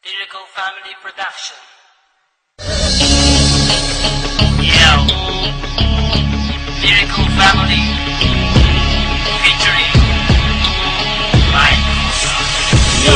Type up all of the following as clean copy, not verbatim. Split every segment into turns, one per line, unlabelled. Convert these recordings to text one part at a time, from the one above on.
Lyrical Family Production. Yo, Lyrical Family featuring Mike Musa.
Yo,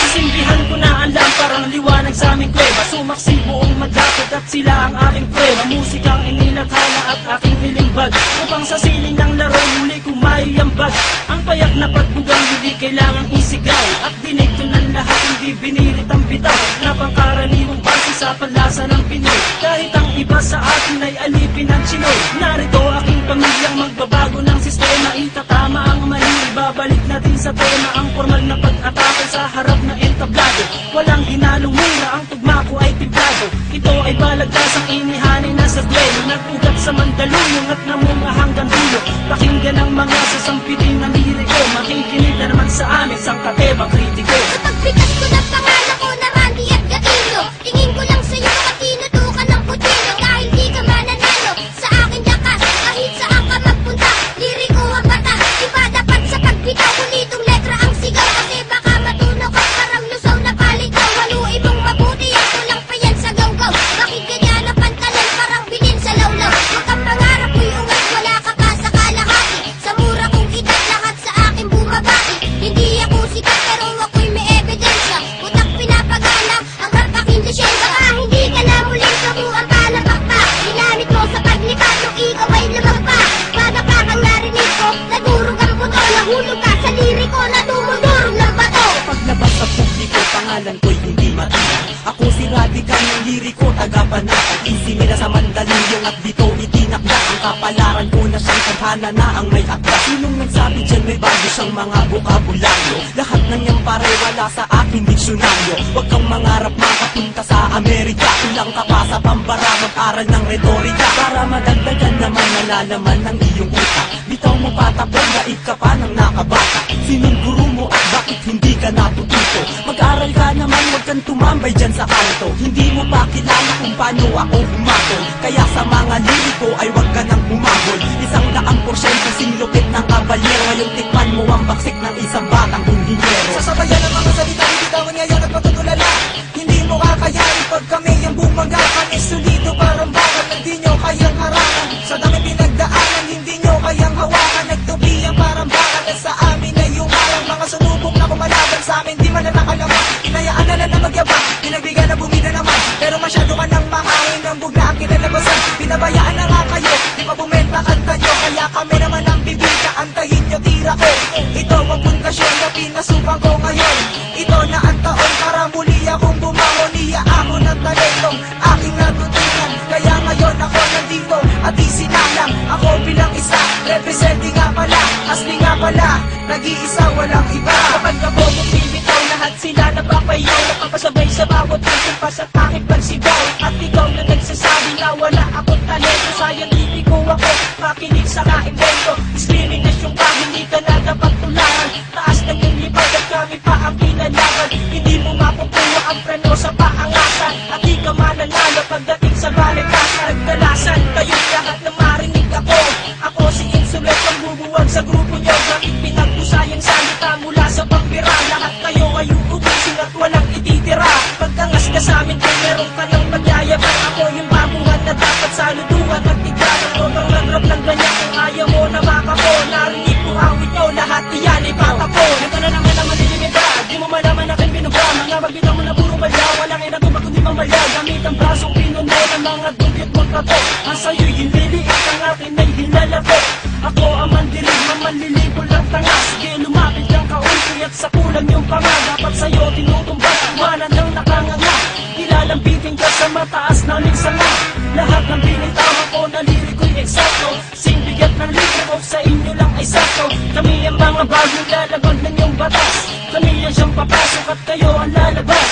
sisimbihan ko na ang lamparang liwanag sa aming kuweba. Sumaksi buong madapit at sila ang aking prueba. Musikang inilathala at aking nilimbag, upang sa siling ng laro muli kong maiambag ang payak na pagbugang hindi kailangang isigaw. At dinig ko ng lahat, hindi binilit ang bitaw na pangkaraniwang base sa panlasa ng Pinoy. Kahit ang iba sa atin ay alipin ng Chinoy, narito aking pamilyang magbabago ng sistema. Itatama ang mali, ibabalik natin sa tema ang formal na pag-atake sa harap na entablado. Walang hinalong mura, ang tugma ko ay timplado. Ito ay balagtas ang inihanin na sa duelo, nag-ugat sa Mandaluyong at namunga hanggang dulo. Pakinggan ang mga sasampitin na liriko, makikinig na naman sa amin sang katebang kritiko.
Kapag bigat ko ng pangalan ko na Randy at Gatino, tingin ko lang sa'yo at tinutukan ng kutsino. Dahil di ka mananalo sa aking lakas, kahit saan ka magpunta, liriko ang bata. Iba dapat sa pagbitaw, kulitong letra ang sigaw. Kasi baka matunaw ka parang lusaw na palitaw. Haluin mong mabuti at kulang pa yan sa gawgaw. Bakit ganyan ang pantalan parang bilin sa lawlaw? Huwag kang pangarap ko'y ungat, wala ka pa sa kalahati. Sa mura kong edad lahat sa akin bumabati. Hindi ako sikat pero ako'y may ebidensya. Utak pinapagana ang karpaking lisyensya. Baka hindi ka na muling kamuang palapakpak. Ginamit mo sa paglipat nung ikaw ay lumagpa. Baga pa kang narinig ko, nadurog ang buto. Nahulog ka sa liriko na dumudurog ng bato.
Paglabas sa publiko, pangalan ko'y hindi matiyak. Ako si Radical ng liriko, taga-panatag. Isimila sa Mandaluyong at dito itinakda. Ang kapalaran ko na siyang tadhana na ang may akda. Sinong nagsabi dyan may bago siyang mga bukabularyo? Lahat ng niyang pare wala sa aking diksyonaryo. Huwag kang mangarap makapunta sa Amerika. Kulang ka pa sa pambara, mag-aral ng retorika. Para madagdagan naman nalalaman ng iyong utak. Bitaw mo patapon, daig ka pa ng nakabata. Sinong guru mo at bakit hindi ka natututo? Mag-aral ka naman, huwag kang tumambay dyan sa kanto. Hindi mo pa kilala kung paano ako humatol. Kaya sa mga liriko ay huwag ka nang humahol. 100% singlupit ng kabalyero. Ngayong tikman mo ang baksik ng isang batang inhinyero.
Sasabayan ang mga salita, bitawan ngayon at pagtutulala. Hindi mo kakayanin pag kami ang bumaga. Kami solido parang bakal, hindi nyo kayang harangan. Sa dami pinagdaanan, hindi nyo kayang hawakan. Nagtubiyan parang bakal at sa amin ay umarang. Mga sunubok na kumalaban sa amin, di man na nakalaman. Hinayaan na lang na magyabang, pinagbigyan na bumida naman. Pero masyado ka nang makain ng bugna ang kinalabasan. Pinabayaan na nga kayo, di pa bumenta kanta nyo. Kaya kami naman ang bibigya, antayin nyo tira ko. Ito ang pundasyon na pinasukan ko ngayon. Ito na ang taon para muli akong bumangon. Iya ako ng talentong aking natutunan. Kaya ngayon ako nandito at isinalang. Ako bilang isa, representing nga pala. Asli nga pala, nag-iisa walang iba.
Kapag kabogong bibitaw, lahat sila napapayaw. Nakapasabay sa bawat pagsimpas at aking pagsigaw. At ikaw na nagsasabi na wala akong talento. Scientifico ako, makinig sa kaimbento. Discrimination ka, hindi ka na dapat tularan. Taas ng iyong libag at kami pa ang kinalaban. Hindi mo mapupuha ang preno sa paangasan. At di ka mananalo pagdating sa balitasan. Nagdalasan kayong lahat na marinig ako. Ako si Insulet, ang bubuwag sa grupo nyo. Gamit pinagpusayang salita mula sa pambira. Lahat kayo ay uubusin at walang ititira. Pagkangas ka sa amin kung meron ka ng pagyayaman. Ako yung babuhan na dapat saluduhan at tiglanan ko. Bang nagrap ng ganyan kung ayaw mo na makako. Narinig ko awit nyo, lahat iyan ay patapon. Ito na naman ang malilimita, di mo malaman aking binubra. Mga magbitaw mo na puro balya, walang inagumba kundi mamalya. Gamit ang brasong pinunay ng mga dugyot mong tato. Ang sa'yo'y hinliliit, ang akin ay hilalako. Ako ang mandilig, mamanlilibo lang tanga. Sige lumapit lang kaunti at sa kulang yung panga. Dapat sa'yo tinutumbang, iwanan ng nakanganga. Ilalambitin ka sa mataas naming sanga. Lahat ng binitawa ko na liriko'y eksakto. Singbigat ng liriko sa inyo lang ay sakto. Kami ang mga bagong lalabag ng iyong batas. Kami ang siyang papasok at kayo ang lalabas.